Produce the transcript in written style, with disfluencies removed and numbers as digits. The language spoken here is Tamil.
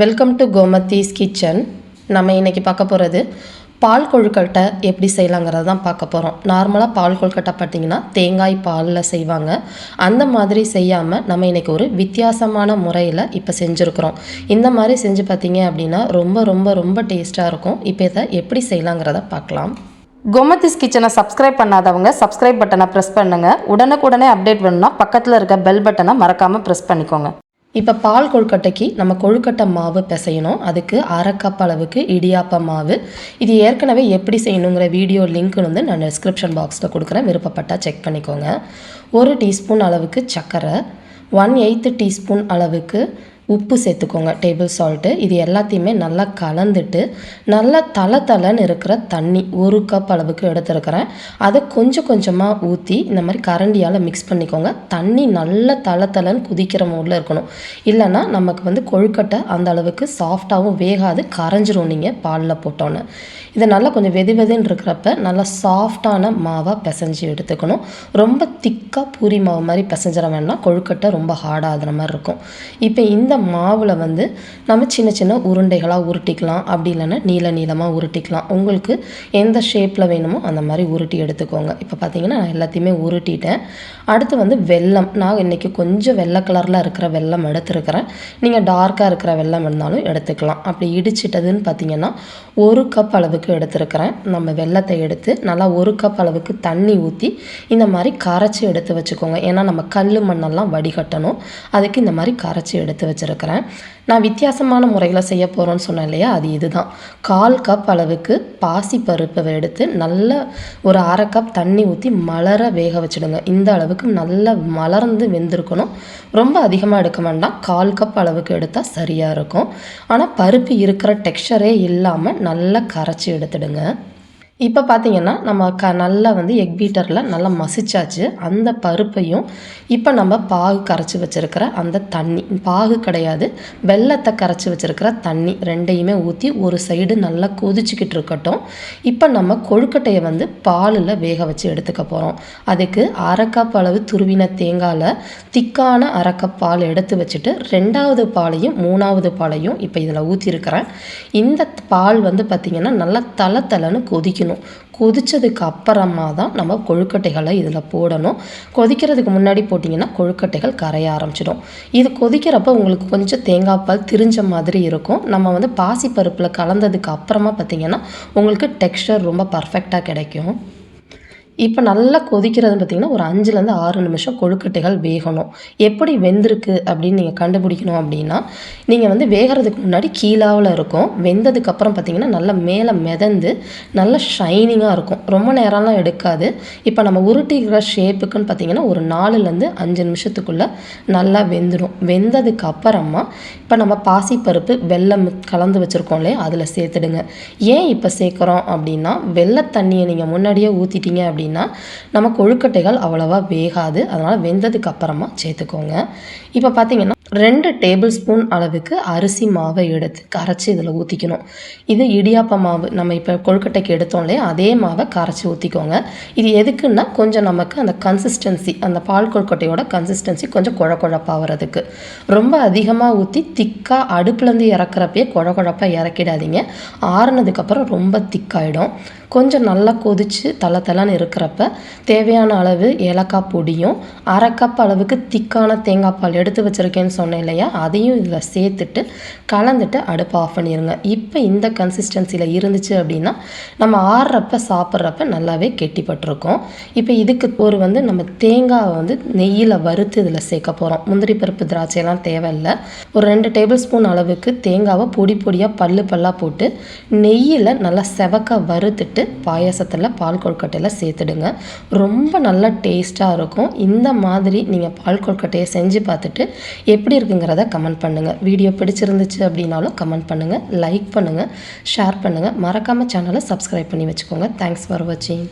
Welcome to Gomathi's kitchen. நம்ம இன்றைக்கி பார்க்க போகிறது பால் கொழுக்கட்டை எப்படி செய்யலாங்கிறத தான் பார்க்க போகிறோம். நார்மலாக பால் கொழுக்கட்டை பார்த்திங்கன்னா தேங்காய் பாலில் செய்வாங்க. அந்த மாதிரி செய்யாமல் நம்ம இன்றைக்கி ஒரு வித்தியாசமான முறையில் இப்போ செஞ்சுருக்குறோம். இந்த மாதிரி செஞ்சு பார்த்திங்க அப்படின்னா ரொம்ப ரொம்ப ரொம்ப டேஸ்ட்டாக இருக்கும். இப்போ இதை எப்படி செய்யலாங்கிறத பார்க்கலாம். கோமதிஸ் கிச்சனை சப்ஸ்கிரைப் பண்ணாதவங்க சப்ஸ்கிரைப் பட்டனை ப்ரெஸ் பண்ணுங்கள். உடனுக்குடனே அப்டேட் வேணும்னா பக்கத்தில் இருக்க பெல் பட்டனை மறக்காமல் ப்ரெஸ் பண்ணிக்கோங்க. இப்போ பால் கொழுக்கட்டைக்கு நம்ம கொழுக்கட்டை மாவு பிசையணும். அதுக்கு 1/2 கப் அளவுக்கு இடியாப்ப மாவு. இது ஏற்கனவே எப்படி செய்யணுங்கிற வீடியோ லிங்க் வந்து நான் டிஸ்கிரிப்ஷன் பாக்ஸில் கொடுக்குறேன், விருப்பப்பட்டால் செக் பண்ணிக்கோங்க. 1 டீஸ்பூன் அளவுக்கு சர்க்கரை, 1/8 டீஸ்பூன் அளவுக்கு உப்பு சேர்த்துக்கோங்க, டேபிள் சால்ட்டு. இது எல்லாத்தையுமே நல்லா கலந்துட்டு நல்லா தளன்னு இருக்கிற தண்ணி 1 கப் அளவுக்கு எடுத்துருக்கிறேன். அதை கொஞ்சம் கொஞ்சமாக ஊற்றி இந்த மாதிரி கரண்டியால் மிக்ஸ் பண்ணிக்கோங்க. தண்ணி நல்லா தளன்னு குதிக்கிற மூடில் இருக்கணும். இல்லைன்னா நமக்கு வந்து கொழுக்கட்டை அந்த அளவுக்கு சாஃப்டாகவும் வேகாது, கரைஞ்சிரும் நீங்கள் பாலில் போட்டோன்னு. இதை நல்லா கொஞ்சம் வெதுன்னு இருக்கிறப்ப நல்லா சாஃப்டான மாவாக பிசைஞ்சு எடுத்துக்கணும். ரொம்ப திக்காக பூரி மாவு மாதிரி பிசைஞ்சிட வேண்டாம், கொழுக்கட்டை ரொம்ப ஹார்டாகிற மாதிரி இருக்கும். இப்போ இந்த மாவில் வந்து நம்ம சின்ன சின்ன உருண்டைகளாக உருட்டிக்கலாம், அப்படி இல்லைன்னா நீளமாக உருட்டிக்கலாம். உங்களுக்கு எந்த ஷேப்பில் வேணுமோ அந்த மாதிரி உருட்டி எடுத்துக்கோங்க. இப்போ பார்த்தீங்கன்னா நான் எல்லாத்தையுமே உருட்டிட்டேன். அடுத்து வந்து வெல்லம். நான் இன்றைக்கி கொஞ்சம் வெள்ளை கலரில் இருக்கிற வெல்லம் எடுத்துருக்கிறேன். நீங்கள் டார்க்காக இருக்கிற வெல்லம் இருந்தாலும் எடுத்துக்கலாம். அப்படி இடிச்சிட்டதுன்னு பார்த்தீங்கன்னா 1 கப் அளவுக்கு எடுத்துருக்கிறேன். நம்ம வெல்லத்தை எடுத்து நல்லா 1 கப் அளவுக்கு தண்ணி ஊற்றி இந்த மாதிரி கரைச்சி எடுத்து வச்சுக்கோங்க. ஏன்னா நம்ம கல் மண்ணெல்லாம் வடிகட்டணும், அதுக்கு இந்த மாதிரி கரைச்சி எடுத்து வச்சுருக்கிறேன். நான் வித்தியாசமான முறையில் செய்ய போகிறோன்னு சொன்னேன் இல்லையா, அது இதுதான். 1/4 கப் அளவுக்கு பாசி பருப்பை எடுத்து நல்ல ஒரு 1/2 கப் தண்ணி ஊற்றி மலர வேக வச்சுடுங்க. இந்த அளவுக்கு நல்லா மலர்ந்து வெந்திருக்கணும். ரொம்ப அதிகமாக எடுக்க வேண்டாம், 1/4 கப் அளவுக்கு எடுத்தால் சரியாக இருக்கும். ஆனால் பருப்பு இருக்கிற டெக்ஸ்சரே இல்லாமல் நல்லா கரைச்சி எடுத்துடுங்க. இப்போ பார்த்தீங்கன்னா நம்ம நல்லா வந்து எக் பீட்டரில் நல்லா மசிச்சாச்சு. அந்த பருப்பையும் இப்போ நம்ம பாகு கரைச்சி வச்சுருக்கிற அந்த தண்ணி, பாகு கிடையாது வெல்லத்தை கரைச்சி வச்சுருக்கிற தண்ணி, ரெண்டையுமே ஊற்றி ஒரு சைடு நல்லா கொதிச்சுக்கிட்டு இருக்கட்டும். இப்போ நம்ம கொழுக்கட்டையை வந்து பாலில் வேக வச்சு எடுத்துக்க போகிறோம். அதுக்கு 1/2 கப் அளவு துருவின தேங்காயில் திக்கான 1/2 கப் பால் எடுத்து வச்சுட்டு 2வது பாலையும் 3வது பாலையும் இப்போ இதில் ஊற்றிருக்கிறேன். இந்த பால் வந்து பார்த்திங்கன்னா நல்லா தளன்னு கொதிக்கணும். கொதிச்சதுக்கு அப்புறமா தான் நம்ம கொழுக்கட்டைகளை இதில் போடணும். கொதிக்கிறதுக்கு முன்னாடி போட்டிங்கன்னா கொழுக்கட்டைகள் கரைய ஆரம்பிச்சிடும். இது கொதிக்கிறப்ப உங்களுக்கு கொஞ்சம் தேங்காய் பால் திரிஞ்ச மாதிரி இருக்கும். நம்ம வந்து பாசி பருப்பில் கலந்ததுக்கு அப்புறமா பார்த்திங்கன்னா உங்களுக்கு டெக்ஸ்சர் ரொம்ப பர்ஃபெக்டாக கிடைக்கும். இப்போ நல்லா கொதிக்கிறது பார்த்திங்கன்னா ஒரு 5லேருந்து 6 நிமிஷம் கொழுக்கட்டைகள் வேகணும். எப்படி வெந்திருக்கு அப்படின்னு நீங்கள் கண்டுபிடிக்கணும் அப்படின்னா, நீங்கள் வந்து வேகிறதுக்கு முன்னாடி கீழாவில் இருக்கும், வெந்ததுக்கப்புறம் பார்த்திங்கன்னா நல்லா மேலே மிதந்து நல்லா ஷைனிங்காக இருக்கும். ரொம்ப நேரம்லாம் எடுக்காது. இப்போ நம்ம உருட்டிக்கிற ஷேப்புக்குன்னு பார்த்திங்கன்னா ஒரு 4லேருந்து 5 நிமிஷத்துக்குள்ளே நல்லா வெந்துடும். வெந்ததுக்கு அப்புறமா இப்போ நம்ம பாசிப்பருப்பு வெல்லம் கலந்து வச்சுருக்கோம் இல்லையா, அதில் சேர்த்துடுங்க. ஏன் இப்போ சேர்க்குறோம் அப்படின்னா, வெள்ளை தண்ணியை நீங்கள் முன்னாடியே ஊற்றிட்டீங்க அப்படின்னா நம்ம கொழுக்கட்டைகள் அவ்வளவா வேகாது. அதனால் வெந்ததுக்கு அப்புறமா சேர்த்துக்கோங்க. இப்போ பார்த்தீங்கன்னா 2 டேபிள் ஸ்பூன் அளவுக்கு அரிசி மாவை எடுத்து கரைச்சி இதில் ஊற்றிக்கணும். இது இடியாப்ப மாவு நம்ம இப்போ கொழுக்கட்டைக்கு எடுத்தோம் இல்லையா, அதே மாவை கரைச்சி ஊற்றிக்கோங்க. இது எதுக்குன்னா கொஞ்சம் நமக்கு அந்த கன்சிஸ்டன்சி, அந்த பால் கொழுக்கட்டையோட கன்சிஸ்டன்சி கொஞ்சம் குழப்பாகிறதுக்கு. ரொம்ப அதிகமாக ஊற்றி திக்காக அடுப்புலேருந்து இறக்குறப்பே குழப்பாக இறக்கிடாதீங்க. ஆறுனதுக்கப்புறம் ரொம்ப திக்காயிடும். கொஞ்சம் நல்லா கொதித்து தளன்னு இருக்கிறப்ப தேவையான அளவு ஏலக்காய் பொடியும் 1/2 கப் அளவுக்கு திக்கான தேங்காய் பால் எடுத்து வச்சுருக்கேன்னு சொன்னேன் இல்லையா, அதையும் இதில் சேர்த்துட்டு கலந்துட்டு அடுப்பை ஆஃப் பண்ணிடுங்க. இப்போ இந்த கன்சிஸ்டன்சியில் இருந்துச்சு அப்படின்னா நம்ம ஆறுறப்ப சாப்பிட்றப்ப நல்லாவே கெட்டிப்பட்டிருக்கும். இப்போ இதுக்கு ஒரு வந்து நம்ம தேங்காவை வந்து நெய்யில் வறுத்து இதில் சேர்க்க போகிறோம். முந்திரி பருப்பு திராட்சையெல்லாம் தேவையில்லை. ஒரு 2 டேபிள் ஸ்பூன் அளவுக்கு தேங்காவை பொடியாக பல்லாக போட்டு நெய்யில் நல்லா செவக்க வறுத்துட்டு பாயாசத்தில் பால் கொழுக்கட்டையில் சேர்த்துடுங்க. ரொம்ப நல்லா டேஸ்ட்டாக இருக்கும். இந்த மாதிரி நீங்கள் பால் கொழுக்கட்டையை செஞ்சு பார்த்துட்டு எப்படி இருக்குங்கிறத கமெண்ட் பண்ணுங்கள். வீடியோ பிடிச்சிருந்துச்சு அப்படின்னாலும் கமெண்ட் பண்ணுங்கள், லைக் பண்ணுங்கள், ஷேர் பண்ணுங்கள். மறக்காமல் சேனலை சப்ஸ்கிரைப் பண்ணி வச்சுக்கோங்க. தேங்க்ஸ் ஃபார் வாட்சிங்.